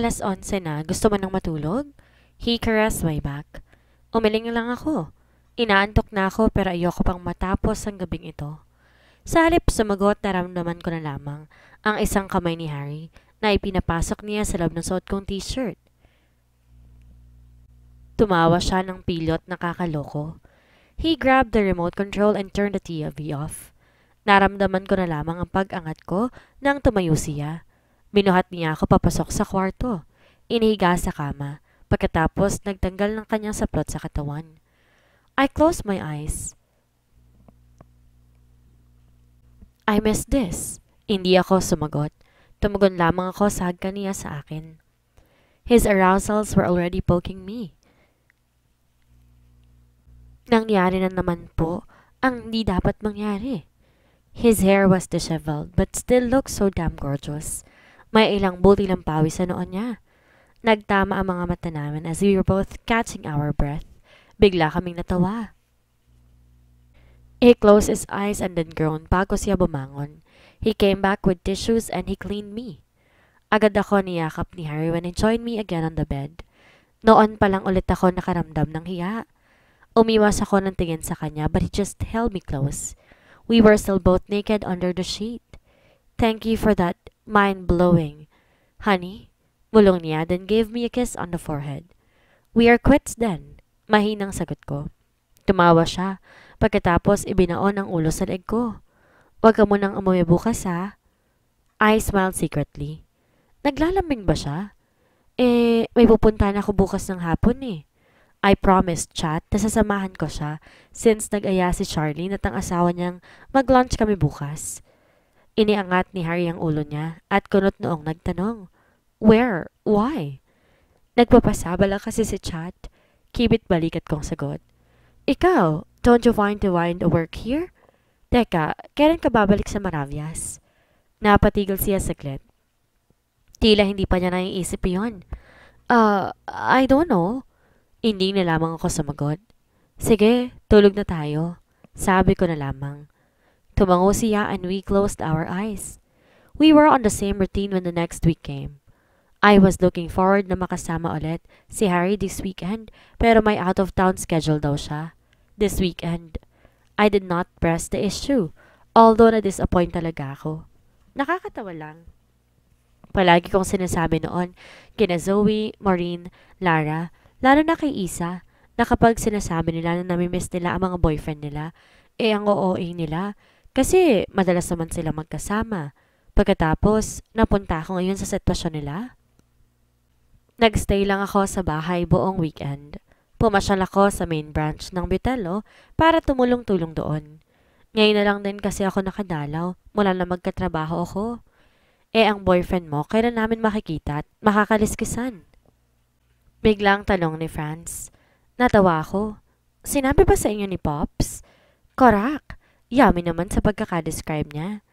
11:00 na, gusto mo nang matulog? He caressed my back. Umiling lang ako. Inaantok na ako pero ayoko pang matapos ang gabing ito. Sa halip sumagot, naramdaman ko na lamang ang isang kamay ni Harry na ipinapasok niya sa loob ng suot kong t-shirt. Tumawa siya ng pilot na kakaloko. He grabbed the remote control and turned the TV off. Naramdaman ko na lamang ang pag-angat ko nang tumayo siya. Binuhat niya ako papasok sa kwarto. Inihiga sa kama. Pagkatapos, nagtanggal ng kanyang saplot sa katawan. I closed my eyes. I miss this. Hindi ako sumagot. Tumugon lamang ako sa hagkan niya sa akin. His arousals were already poking me. Nangyari na naman po ang hindi dapat mangyari. His hair was disheveled but still looked so damn gorgeous. May ilang buti ng pawis sa noon niya. Nagtama ang mga mata namin as we were both catching our breath. Bigla kaming natawa. He closed his eyes and then groaned bago siya bumangon. He came back with tissues and he cleaned me. Agad ako niyakap ni Harry when he joined me again on the bed. Noon pa lang ulit ako nakaramdam ng hiya. Umiwas ako ng tingin sa kanya but he just held me close. We were still both naked under the sheet. Thank you for that mind-blowing. Honey, bulong niya then gave me a kiss on the forehead. We are quits then. Mahinang sagot ko. Tumawa siya. Pagkatapos ibinaon ang ulo sa leg ko. Huwag ka munang umuwi bukas ha. I smiled secretly. Naglalambing ba siya? May pupuntahan ako bukas ng hapon eh. I promised Chat na sasamahan ko siya since nag-aya si Charlene at ang asawa niyang mag-lunch kami bukas. Iniangat ni Harry ang ulo niya at kunot noong nagtanong. Where? Why? Nagpapasaba lang kasi si Chat. Kibit balikat kong sagot. Ikaw, don't you find to find a work here? Teka, kailan ka babalik sa Maravias? Napatigil siya saglit. Tila hindi pa niya naiisip yun. I don't know. Hindi na lamang ako sumagot. Sige, tulog na tayo. Sabi ko na lamang. Tumango siya and we closed our eyes. We were on the same routine when the next week came. I was looking forward na makasama ulit si Harry this weekend pero may out-of-town schedule daw siya. This weekend. I did not press the issue although na-disappoint talaga ako. Nakakatawa lang. Palagi kong sinasabi noon kina Zoe, Maureen, Lara, lalo na kay Isa, na kapag sinasabi nila na namimiss nila ang mga boyfriend nila, ang OOA nila kasi madalas naman sila magkasama. Pagkatapos, napunta ako ngayon sa sitwasyon nila. Nagstay lang ako sa bahay buong weekend. Pumasyal ako sa main branch ng Butelo para tumulong-tulong doon. Ngayon na lang din kasi ako nakadalaw mula na magkatrabaho ako. Ang boyfriend mo, kailan namin makikita at makakaliskisan? Biglang tanong ni Franz. Natawa ako. Sinabi ba sa inyo ni Pops? Korak. Yummy naman sa pagkakadescribe niya.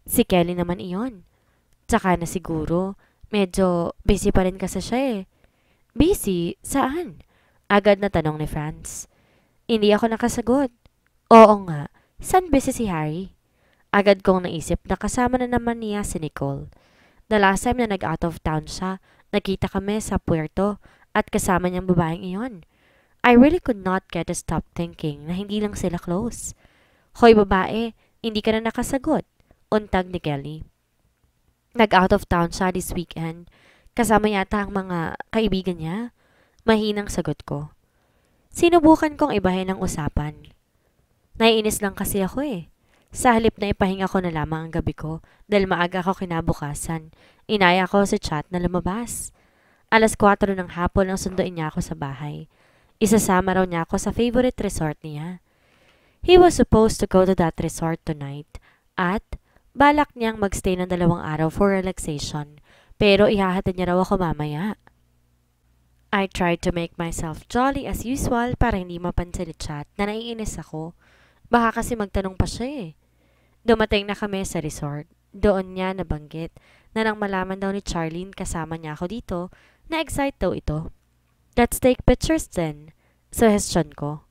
Si Kelly naman iyon. Tsaka na siguro, medyo busy pa rin kasi siya eh. Busy? Saan? Agad na tanong ni Franz. Hindi ako nakasagot. Oo nga, saan busy si Harry? Agad kong naisip na kasama na naman niya si Nicole. The last time na nag-out of town siya, nakita kami sa Puerto at kasama niyang babaeng iyon. I really could not get to stop thinking na hindi lang sila close. Hoy babae, hindi ka na nakasagot. Untag ni Kelly. Nag-out of town siya this weekend. Kasama yata ang mga kaibigan niya. Mahinang sagot ko. Sinubukan kong ibahin ang usapan. Naiinis lang kasi ako eh. Sa halip na ipahinga ko na lamang ang gabi ko dahil maaga ako kinabukasan, inaya ko si Chat na lumabas. 4:00 ng hapon ang sunduin niya ako sa bahay. Isasama raw niya ako sa favorite resort niya. He was supposed to go to that resort tonight at balak niyang magstay ng 2 araw for relaxation pero ihahatid niya raw ako mamaya. I tried to make myself jolly as usual para hindi mapansin ni Chat na naiinis ako. Baka kasi magtanong pa siya eh. Dumating na kami sa resort. Doon niya nabanggit na nang malaman daw ni Charlene kasama niya ako dito, na-excite daw ito. Let's take pictures then. Suggestion ko.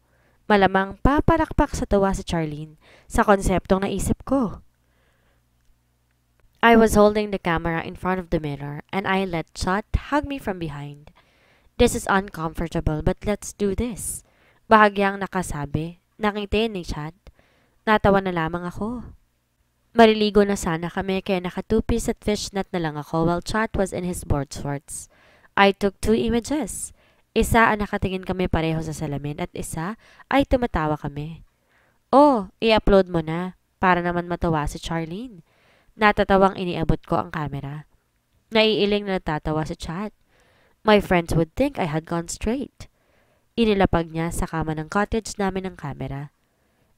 Malamang paparakpak sa tawa si Charlene sa konseptong naisip ko. I was holding the camera in front of the mirror and I let Chad hug me from behind. This is uncomfortable but let's do this. Bahagyang nakasabi. Nakiti ni Chad. Natawa na lamang ako. Maliligo na sana kami kaya naka-two-piece at fishnet na lang ako while Chad was in his board shorts. I took 2 images. Isa ang nakatingin kami pareho sa salamin at isa ay tumatawa kami. Oh, i-upload mo na para naman matawa si Charlene. Natatawang iniabot ko ang camera. Naiiling na natatawa si Chad. My friends would think I had gone straight. Inilapag niya sa kama ng cottage namin ang camera.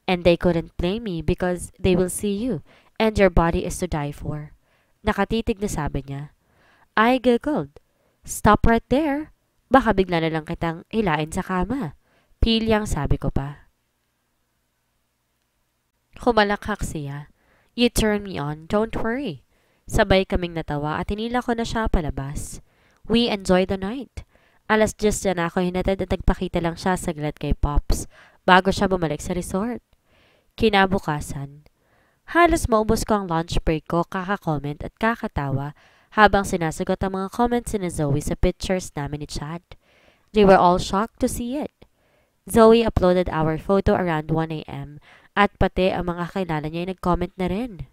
And they couldn't blame me because they will see you and your body is to die for. Nakatitig na sabi niya. I giggled. Stop right there. Baka bigla na lang kitang hilain sa kama. Pilyang sabi ko pa. Humalakhak siya. You turn me on, don't worry. Sabay kaming natawa at hinila ko na siya palabas. We enjoyed the night. 10:00 na ako hinatid at nagpakita lang siya saglit kay Pops bago siya bumalik sa resort. Kinabukasan, halos maubos ko ang lunch break ko kaka-comment at kakatawa habang sinasagot ang mga comments ni Zoe sa pictures namin ni Chad. They were all shocked to see it. Zoe uploaded our photo around 1 a.m. at pati ang mga kilala niya ay nag-comment na rin.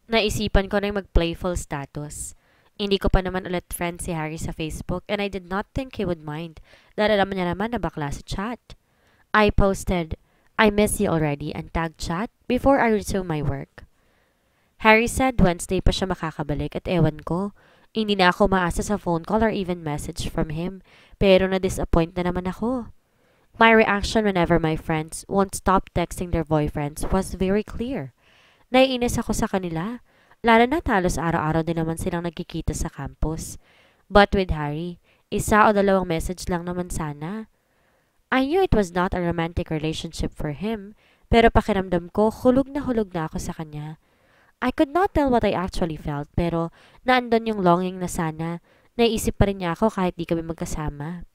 Naisipan ko na yung mag-playful status. Hindi ko pa naman ulit friend si Harry sa Facebook and I did not think he would mind dahil alam niya naman na bakla si Chad. I posted, I miss you already and tagged Chad before I resume my work. Harry said Wednesday pa siya makakabalik at ewan ko, hindi na ako maasa sa phone call or even message from him pero na-disappoint na naman ako. My reaction whenever my friends won't stop texting their boyfriends was very clear. Naiinis ako sa kanila, lalo na halos araw-araw din naman silang nagkikita sa campus. But with Harry, 1 o 2 message lang naman sana. I knew it was not a romantic relationship for him, pero pakiramdam ko hulog na ako sa kanya. I could not tell what I actually felt pero naandun yung longing na sana, naisip pa rin niya ako kahit di kami magkasama.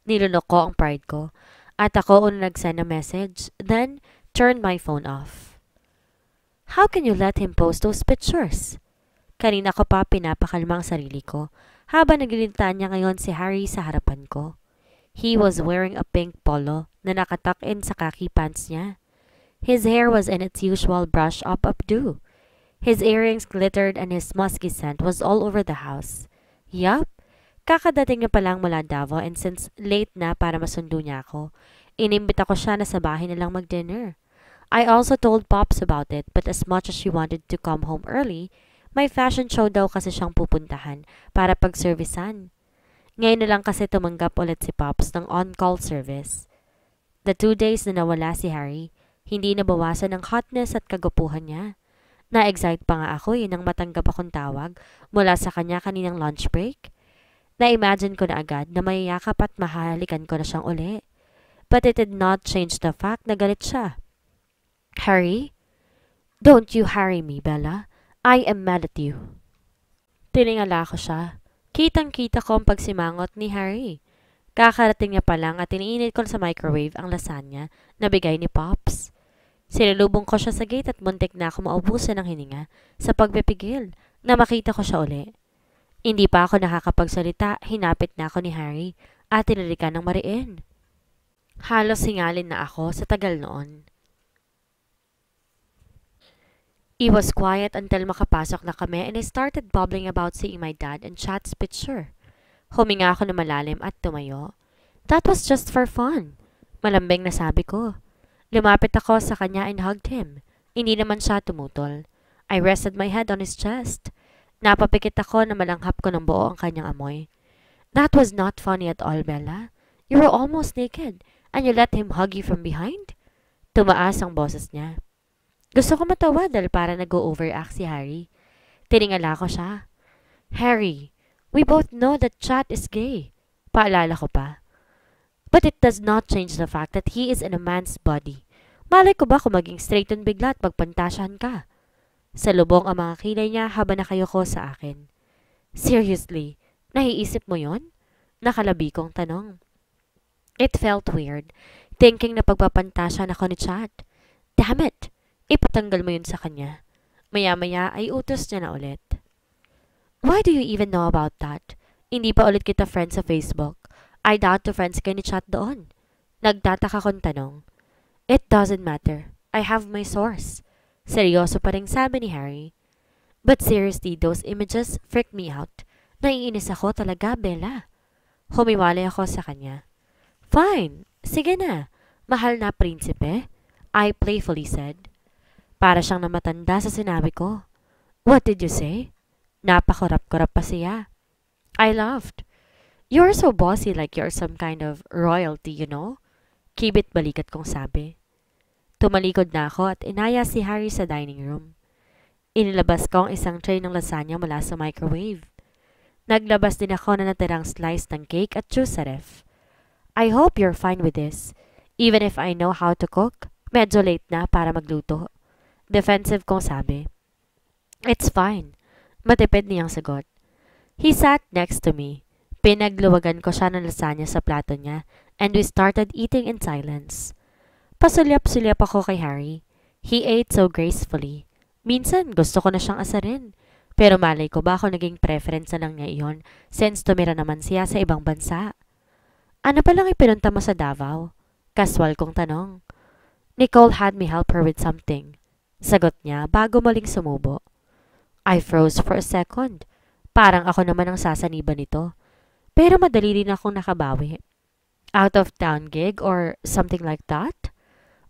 Nilunok ko ang pride ko at ako una nag-send a message, then turned my phone off. How can you let him post those pictures? Kanina ko pa pinapakalma ang sarili ko habang naglilintaan niya ngayon si Harry sa harapan ko. He was wearing a pink polo na nakatuck-in sa khaki pants niya. His hair was in its usual brush-up updo. His earrings glittered and his musky scent was all over the house. Yup, kakadating niya pa lang mula Davao and since late na para masundo niya ako, inimbita ko siya na sa bahay nilang mag-dinner. I also told Pops about it but as much as she wanted to come home early, may fashion show daw kasi siyang pupuntahan para pag-servisan. Ngayon na lang kasi tumanggap ulit si Pops ng on-call service. The 2 days na nawala si Harry, hindi nabawasan ng hotness at kagapuhan niya. Na-excite pa nga ako nang matanggap akong tawag mula sa kanya kaninang lunch break. Na-imagine ko na agad na mayayakap at mahalikan ko na siyang uli. But it did not change the fact na galit siya. Harry? Don't you harry me, Bella. I am mad at you. Tiningala ko siya. Kitang-kita ko ang pagsimangot ni Harry. Kakarating niya pa lang at iniinit ko sa microwave ang lasagna na bigay ni Pops. Sinalubong ko siya sa gate at muntik na ako maubusan ng hininga sa pagpipigil na makita ko siya uli. Hindi pa ako nakakapagsalita, hinapit na ako ni Harry at tinalikan ng mariin. Halos hingalin na ako sa tagal noon. It was quiet until makapasok na kami and I started bubbling about seeing my dad and Chad's picture. Huminga ako na malalim at tumayo. That was just for fun. Malambing na sabi ko. Lumapit ako sa kanya and hugged him. Hindi naman siya tumutol. I rested my head on his chest. Napapikit ako na malanghap ko ng buo ang kanyang amoy. That was not funny at all, Bella. You were almost naked and you let him hug you from behind? Tumaas ang boses niya. Gusto ko matawa dahil para nag-overact si Harry. Tiningala ko siya. Harry, we both know that Chad is gay. Paalala ko pa. But it does not change the fact that he is in a man's body. Malay ko ba kung maging straighten bigla at magpantasyahan ka? Salubong ang mga kilay niya habang nakayuko sa akin. Seriously, naiisip mo yon? Nakalabi kong tanong. It felt weird, thinking na pagpapantasyahan ako ni Chad. Damn it! Ipatanggal mo yun sa kanya. Maya-maya ay utos niya na ulit. Why do you even know about that? Hindi pa ulit kita friends sa Facebook. I doubt to friends kayo ni chat doon. Nagtataka kong tanong. It doesn't matter. I have my source. Seryoso pa rin sabi ni Harry. But seriously, those images freak me out. Naiinis ako talaga, Bella. Humiwalay ako sa kanya. Fine. Sige na. Mahal na prinsipe. I playfully said. Para siyang namatanda sa sinabi ko. What did you say? Napakurap-kurap pa siya. I laughed. You're so bossy like you're some kind of royalty, you know? Kibit balikat kong sabi. Tumalikod na ako at inaya si Harry sa dining room. Inilabas ko ang isang tray ng lasagna mula sa microwave. Naglabas din ako na natirang slice ng cake at juice sa ref. I hope you're fine with this. Even if I know how to cook, medyo late na para magluto. Defensive kong sabi. It's fine. Matipid niyang sagot. He sat next to me. Pinagluwagan ko siya ng lasagna sa plato niya and we started eating in silence. Pasulyap-sulyap ako kay Harry. He ate so gracefully. Minsan gusto ko na siyang asarin. Pero malay ko ba ako naging preference na lang niya iyon since tumira naman siya sa ibang bansa. Ano pa lang ipinunta mo sa Davao? Kaswal kong tanong. Nicole had me help her with something. Sagot niya bago muling sumubo. I froze for a second. Parang ako naman ang sasaniban nito. Pero madali rin akong nakabawi. Out of town gig or something like that?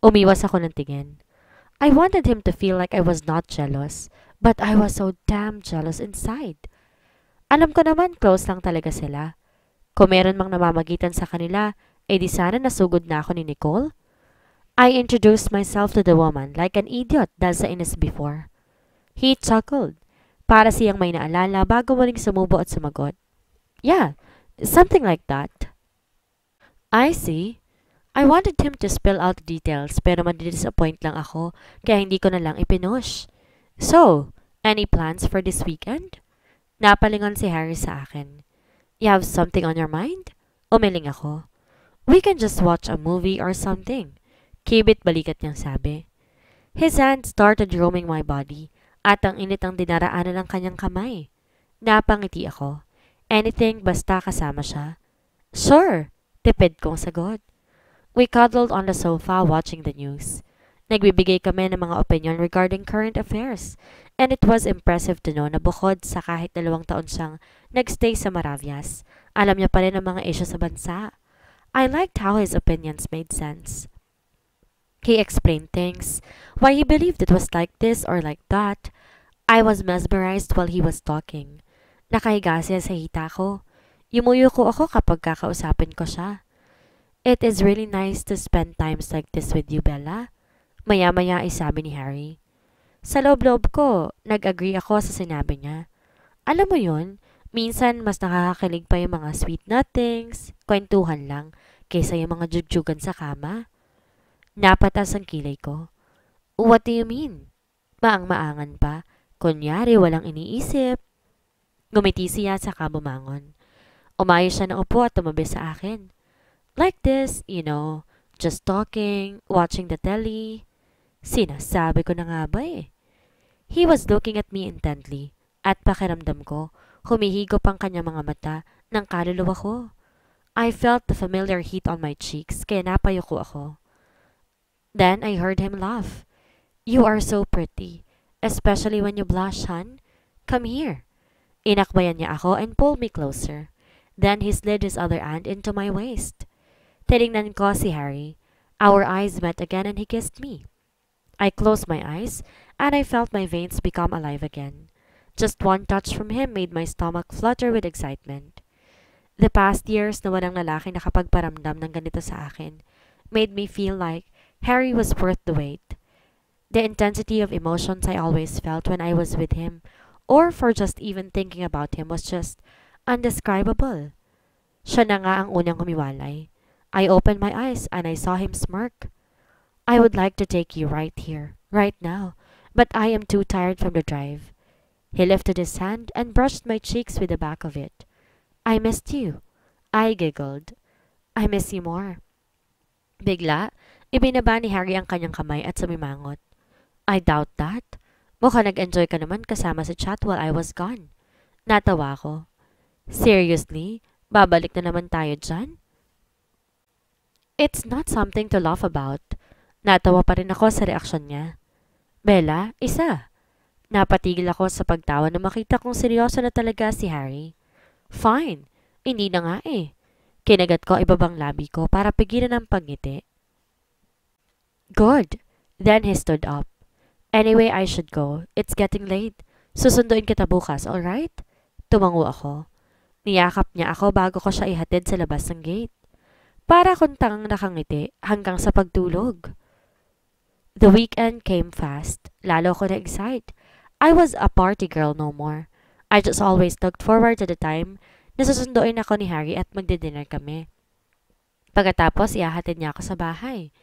Umiwas ako ng tingin. I wanted him to feel like I was not jealous, but I was so damn jealous inside. Alam ko naman close lang talaga sila. Kung meron mang namamagitan sa kanila, di sana nasugod na ako ni Nicole. I introduced myself to the woman like an idiot dahil sa inis before. He chuckled. Para siyang may naalala bago muling sumubo at sumagot. Yeah, something like that. I see. I wanted him to spill out the details pero madidisappoint lang ako kaya hindi ko na lang ipinush. So, any plans for this weekend? Napalingon si Harry sa akin. You have something on your mind? Umiling ako. We can just watch a movie or something. Kibit balikat niyang sabi. His hand started roaming my body at ang init ang dinaraanan ng kanyang kamay. Napangiti ako. Anything basta kasama siya. Sure, tipid kong sagot. We cuddled on the sofa watching the news. Nagbibigay kami ng mga opinion regarding current affairs. And it was impressive to know na bukod sa kahit 2 taon siyang nagstay sa Maravias, alam niya pa rin ang mga isyu sa bansa. I liked how his opinions made sense. He explained things, why he believed it was like this or like that. I was mesmerized while he was talking. Nakahiga siya sa hita ko. Yumuyuko ako kapag kakausapin ko siya. It is really nice to spend times like this with you, Bella. Maya-maya ay sabi ni Harry. Sa loob-loob ko, nag-agree ako sa sinabi niya. Alam mo yun, minsan mas nakakakilig pa yung mga sweet nothings, kwentuhan lang, kaysa yung mga jugjugan sa kama. Napatas ang kilay ko. What do you mean? Maang-maangan pa. Kunyari walang iniisip. Ngumiti siya sa kabumangon. Umayos siya ng upo at tumabi sa akin. Like this, you know, just talking, watching the telly. Sinasabi ko na nga ba eh. He was looking at me intently at pakiramdam ko, humihigop ang kanyang mga mata ng kaluluwa ko. I felt the familiar heat on my cheeks kaya napayuko ako. Then I heard him laugh. You are so pretty, especially when you blush, hon. Come here. Inakbayan niya ako and pulled me closer. Then he slid his other hand into my waist. Tinignan ko si Harry. Our eyes met again and he kissed me. I closed my eyes and I felt my veins become alive again. Just one touch from him made my stomach flutter with excitement. The past years na walang lalaki nakapagparamdam ng ganito sa akin made me feel like Harry was worth the wait. The intensity of emotions I always felt when I was with him or for just even thinking about him was just undescribable. Siya na nga ang unang humiwalay. I opened my eyes and I saw him smirk. I would like to take you right here, right now, but I am too tired from the drive. He lifted his hand and brushed my cheeks with the back of it. I missed you. I giggled. I miss you more. Bigla, ibinaba ni Harry ang kanyang kamay at sumimangot. I doubt that. Mukhang nag-enjoy ka naman kasama sa chat while I was gone. Natawa ko. Seriously? Babalik na naman tayo dyan? It's not something to laugh about. Natawa pa rin ako sa reaksyon niya. Bella, isa. Napatigil ako sa pagtawa na makita kong seryoso na talaga si Harry. Fine. Hindi na nga eh. Kinagat ko ibabang labi ko para pigilan ang pagngiti. Good. Then he stood up. Anyway, I should go. It's getting late. Susunduin kita bukas, alright? Tumango ako. Niyakap niya ako bago ko siya ihatid sa labas ng gate. Para akong tangang nakangiti hanggang sa pagtulog. The weekend came fast. Lalo ko na-excite. I was a party girl no more. I just always looked forward to the time na susunduin ako ni Harry at magdi-dinner kami. Pagkatapos, ihahatid niya ako sa bahay.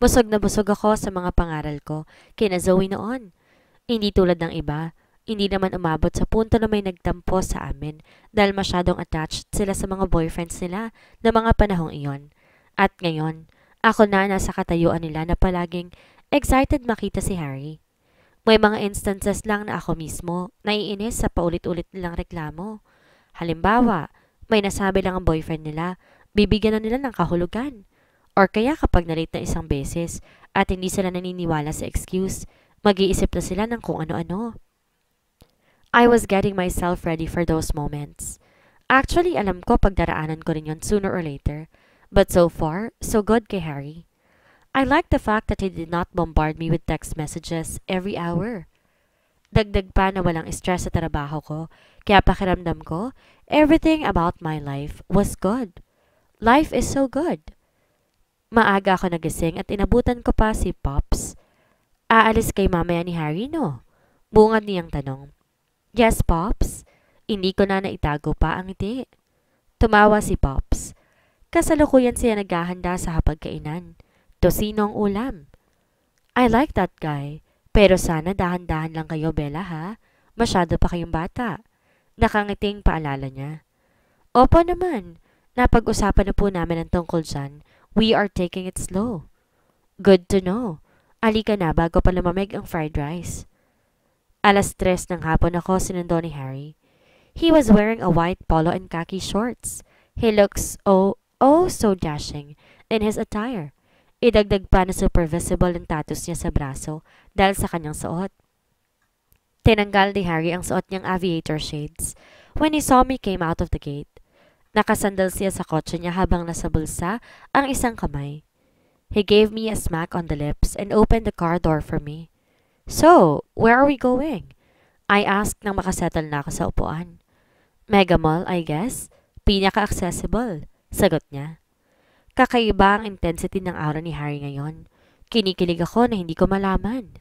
Busog na busog ako sa mga pangaral ko kina Zoe noon. Hindi tulad ng iba. Hindi naman umabot sa punto na may nagtampo sa amin dahil masyadong attached sila sa mga boyfriends nila na mga panahong iyon. At ngayon, ako na nasa katayuan nila na palaging excited makita si Harry. May mga instances lang na ako mismo naiinis sa paulit-ulit nilang reklamo. Halimbawa, may nasabi lang ang boyfriend nila, bibigyan na nila ng kahulugan. Or kaya kapag na-late na isang beses at hindi sila naniniwala sa excuse, mag-iisip na sila ng kung ano-ano. I was getting myself ready for those moments. Actually, alam ko pagdaraanan ko rin yun sooner or later. But so far, so good kay Harry. I like the fact that he did not bombard me with text messages every hour. Dagdag pa na walang stress sa trabaho ko, kaya pakiramdam ko, everything about my life was good. Life is so good. Maaga ako nagising at inabutan ko pa si Pops. Aalis kay mamaya ni Harry, no? Bungad niyang tanong. Yes, Pops. Hindi ko na naitago pa ang ngiti. Tumawa si Pops. Kasalukuyan siya naghahanda sa hapagkainan. Tosino ang ulam. I like that guy. Pero sana dahan-dahan lang kayo, Bella, ha? Masyado pa kayong bata. Nakangiting paalala niya. Opo naman. Napag-usapan na po namin ang tungkol dyan. We are taking it slow. Good to know. Alika na bago pa lumamig ang fried rice. 3:00 ng hapon ako sinundo ni Harry. He was wearing a white polo and khaki shorts. He looks oh so dashing in his attire. Idagdag pa na super visible ang tattoos niya sa braso dahil sa kanyang suot. Tinanggal ni Harry ang suot niyang aviator shades when he saw me came out of the gate. Nakasandal siya sa kotse niya habang nasa bulsa ang isang kamay. He gave me a smack on the lips and opened the car door for me. So, where are we going? I asked nang makasettle na ako sa upuan. Mega Mall, I guess. Pinaka-accessible, sagot niya. Kakaiba ang intensity ng aura ni Harry ngayon. Kinikilig ako na hindi ko malaman.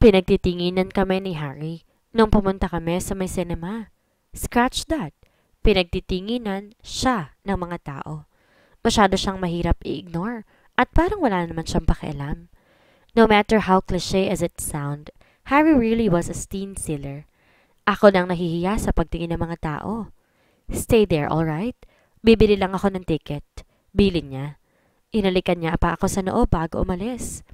Pinagtitinginan kami ni Harry nung pumunta kami sa may cinema. Scratch that. Pinagtitinginan siya ng mga tao. Masyado siyang mahirap i-ignore at parang wala naman siyang pakialam. No matter how cliché as it sound, Harry really was a steam-sealer. Ako nang nahihiya sa pagtingin ng mga tao. Stay there, alright? Bibili lang ako ng ticket. Bilin niya. Inalikan niya pa ako sa noo bago umalis.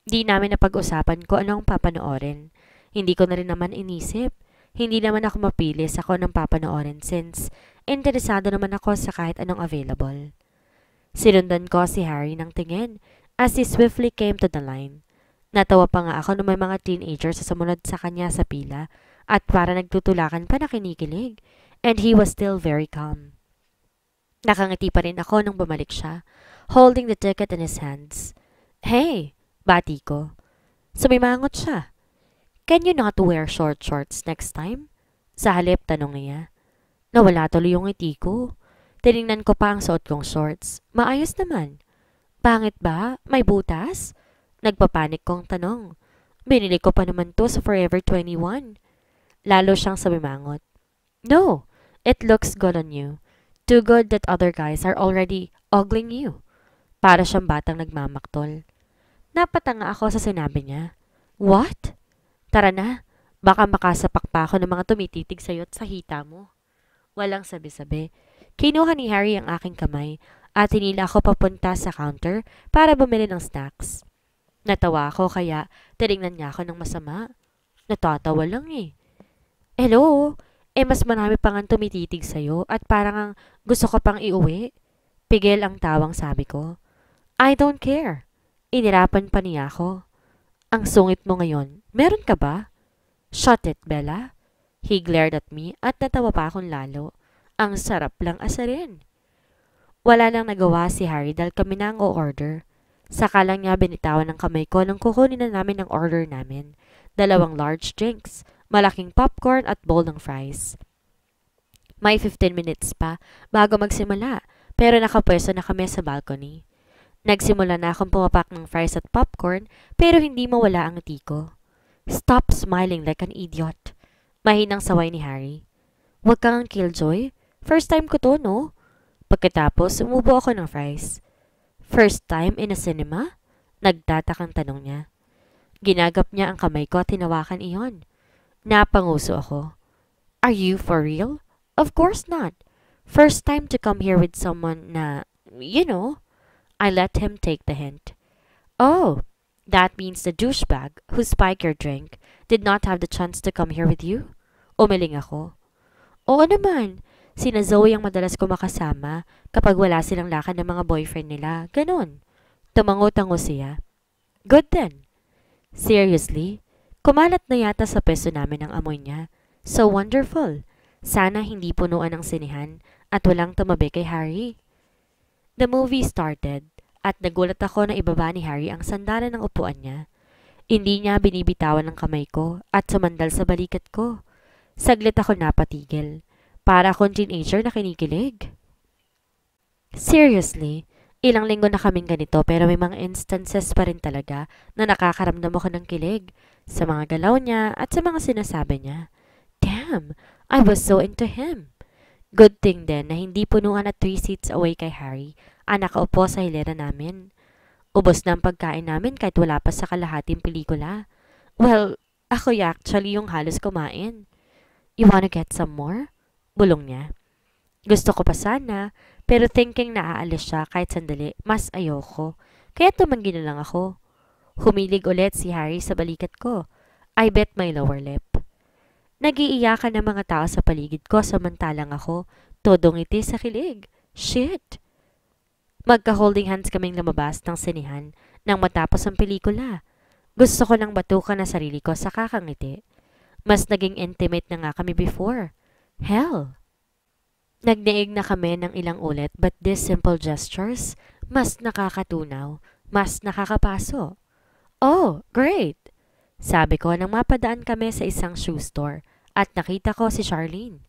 Di namin napag-usapan ko anong papanoorin. Hindi ko na rin naman inisip. Hindi naman ako mapili sa kung anong papanoorin since interesado naman ako sa kahit anong available. Sinundan ko si Harry ng tingin as he swiftly came to the line. Natawa pa nga ako nung may mga teenagers sa sumunod sa kanya sa pila at para nagtutulakan pa na kinikilig and he was still very calm. Nakangiti pa rin ako nung bumalik siya, holding the ticket in his hands. Hey! Bati ko. Sumimangot siya. Can you not wear short shorts next time? Sa halip tanong niya. Nawala tuloy yung ngiti ko. Tinignan ko pa ang suot kong shorts. Maayos naman. Pangit ba? May butas? Nagpapanik kong tanong. Binili ko pa naman to sa Forever 21. Lalo siyang sumimangot. No, it looks good on you. Too good that other guys are already ogling you. Para siyang batang nagmamaktol. Napatanga ako sa sinabi niya. What? Tara na, baka makasapak pa ako ng mga tumititig sa'yo at sa hita mo. Walang sabi-sabi. Kinuha ni Harry ang aking kamay at hinila ako papunta sa counter para bumili ng snacks. Natawa ako kaya tinignan niya ako ng masama. Natatawa lang eh. Hello? Mas marami pa nga tumititig sa'yo at parang ang gusto ko pang iuwi. Pigil ang tawang sabi ko. I don't care. Inirapan pa niya ako. Ang sungit mo ngayon. Meron ka ba? Shut it, Bella. He glared at me at natawa pa akong lalo. Ang sarap lang asarin. Wala nang nagawa si Harry dahil kami na ang o-order. Saka lang niya binitawan ng kamay ko nang kukunin na namin ang order namin. 2 large drinks, malaking popcorn at bowl ng fries. May 15 minutes pa bago magsimula pero nakapwesto na kami sa balcony. Nagsimula na akong pumapak ng fries at popcorn pero hindi mawala ang ngiti ko. Stop smiling like an idiot. Mahinang saway ni Harry. Huwag kang killjoy. First time ko to, no? Pagkatapos, umubo ako ng fries. First time in a cinema? Nagtatakang tanong niya. Ginagap niya ang kamay ko at tinawakan iyon. Napanguso ako. Are you for real? Of course not. First time to come here with someone na, you know. I let him take the hint. Oh, that means the douchebag who spiked your drink did not have the chance to come here with you? Umiling ako. Oo naman. Sina Zoe ang madalas ko makasama kapag wala silang lakad ng mga boyfriend nila. Ganon. Tumango-tango siya. Good then. Seriously? Kumalat na yata sa peso namin ang amoy niya. So wonderful. Sana hindi punuan ang sinihan at walang tumabi kay Harry. The movie started at nagulat ako na ibaba ni Harry ang sandalan ng upuan niya. Hindi niya binibitawan ng kamay ko at sumandal sa balikat ko. Saglit ako napatigil. Para akong teenager na kinikilig. Seriously, ilang linggo na kaming ganito pero may mga instances pa rin talaga na nakakaramdam ako ng kilig sa mga galaw niya at sa mga sinasabi niya. Damn, I was so into him. Good thing din na hindi punuan at 3 seats away kay Harry ang nakaupo sa hilera namin. Ubos na ang pagkain namin kahit wala pa sa kalahating pelikula. Well, ako actually yung halos kumain. You wanna get some more? Bulong niya. Gusto ko pa sana, pero thinking na aalis siya kahit sandali, mas ayoko. Kaya tumanggi na lang ako. Humilig ulit si Harry sa balikat ko. I bit my lower lip. Nag-iiyakan ng mga tao sa paligid ko samantalang ako, todo ngiti sa kilig. Shit! Magka-holding hands kaming lumabas ng sinihan nang matapos ang pelikula. Gusto ko nang batukan na sarili ko sa kakangiti. Mas naging intimate na nga kami before. Hell! Nagdaig na kami ng ilang ulit but these simple gestures, mas nakakatunaw, mas nakakapaso. Oh, great! Sabi ko nang mapadaan kami sa isang shoe store at nakita ko si Charlene.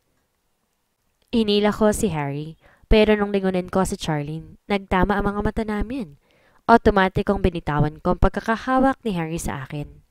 Hinila ko si Harry pero nung lingunin ko si Charlene, nagtama ang mga mata namin. Automatic kong binitawan ko ang pagkakahawak ni Harry sa akin.